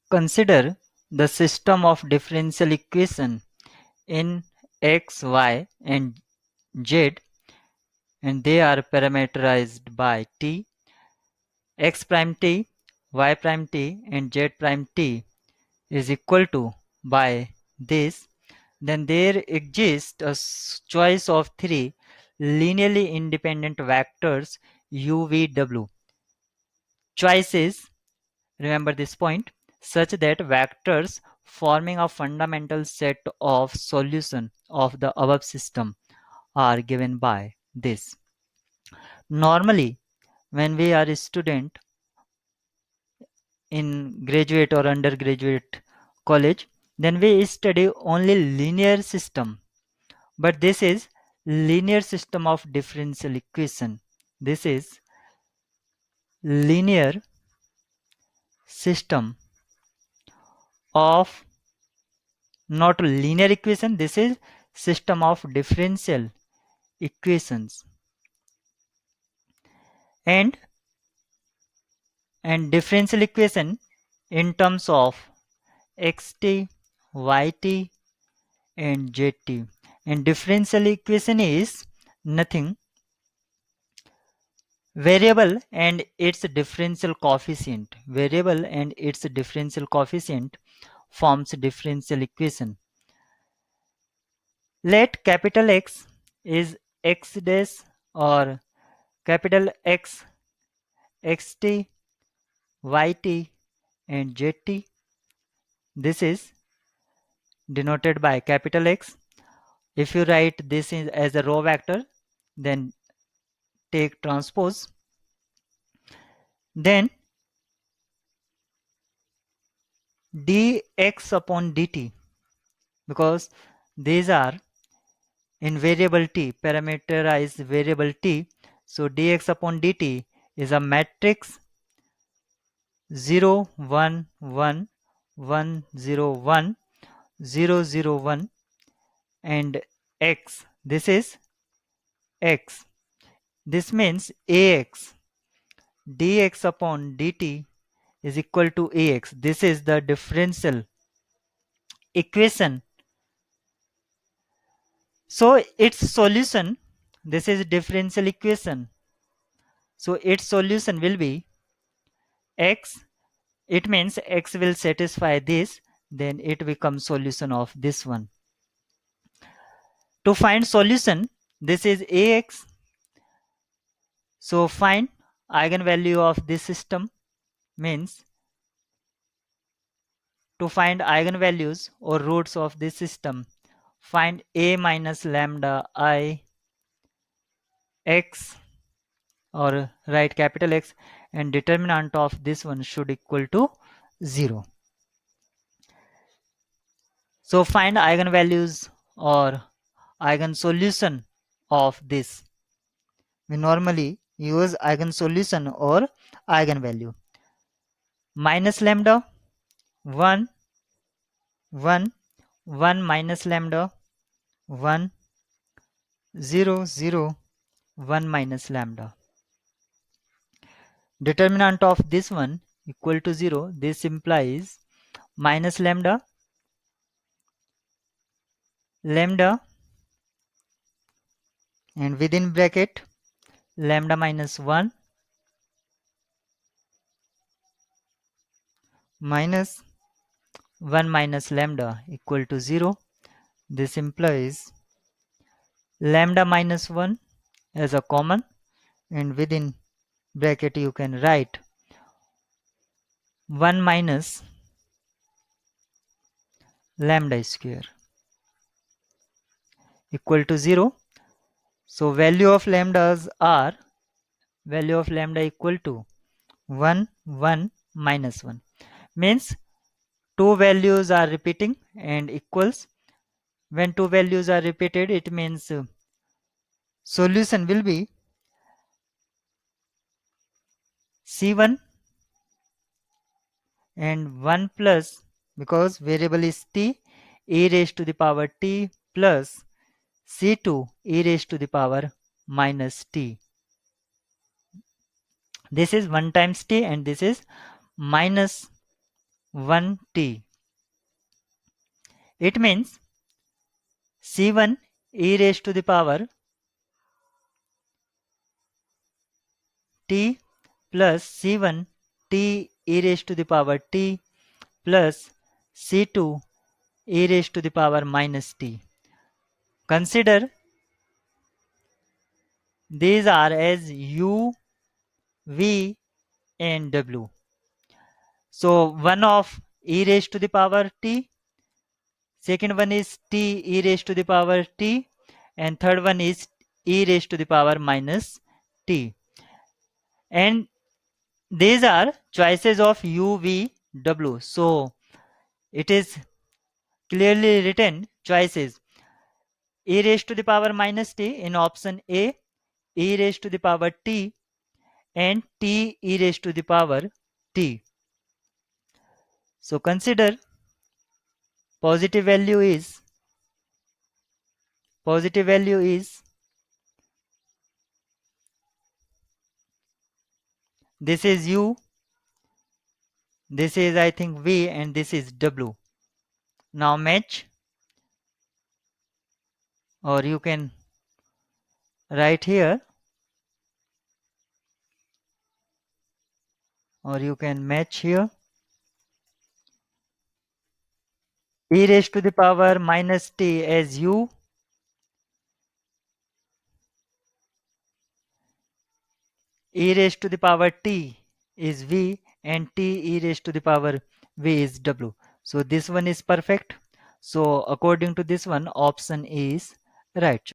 Consider the system of differential equation in x, y and z, and they are parameterized by t, x prime t, y prime t and z prime t is equal to by this. Then there exists a choice of three linearly independent vectors u, v, w. Choices, remember this point, such that vectors forming a fundamental set of solution of the above system are given by this. Normally, when we are a student in graduate or undergraduate college, then we study only linear system. But this is linear system of differential equation. This is linear system of not linear equation. This is system of differential equations. And differential equation in terms of xt, yt and zt. And differential equation is nothing variable and its differential coefficient. Variable and its differential coefficient forms differential equation. Let capital X is x dash or capital X, xt, yt and zt. This is denoted by capital X. If you write this as a row vector, then take transpose. Then dx upon dt, because these are in variable t, parameterized variable t. So dx upon dt is a matrix 0 1 1 1 0 1 0 0 1 and x. This is x. This means ax. Dx upon dt is equal to ax. This is the differential equation. So its solution, this is differential equation. So its solution will be x. It means x will satisfy this, then it becomes solution of this one. To find solution, this is ax. So find eigenvalue of this system, means to find eigenvalues or roots of this system, find a minus lambda I x, or write capital X, and determinant of this one should equal to 0. So find eigenvalues or eigensolution of this. We normally use eigensolution or eigenvalue. Minus lambda 1 1 1 minus lambda 1 0 0 1 minus lambda. Determinant of this one equal to 0. This implies minus lambda lambda and within bracket lambda minus 1 minus 1 minus lambda equal to 0. This implies lambda minus 1 as a common, and within bracket you can write 1 minus lambda square equal to 0. So value of lambdas are value of lambda equal to 1 1 minus 1, means two values are repeating and equals. When two values are repeated, it means solution will be c1 and 1 plus, because variable is t, e raised to the power t plus c2 e raised to the power minus t. This is 1 times t and this is minus 1t. It means c1 e raised to the power t plus c1 t e raised to the power t plus c2 e raised to the power minus t. Consider these are as u, v and w. So one of e raised to the power t, second one is t e raised to the power t, and third one is e raised to the power minus t. And these are choices of u, v, w. So it is clearly written choices e raised to the power minus t in option A, e raised to the power t and t e raised to the power t. So consider positive value is positive value is this is u, this is I think v and this is w. Now match, or you can write here, or you can match here. E raised to the power minus t as u, e raised to the power t is v and t e raised to the power v is w. So this one is perfect. So according to this one, option A is right.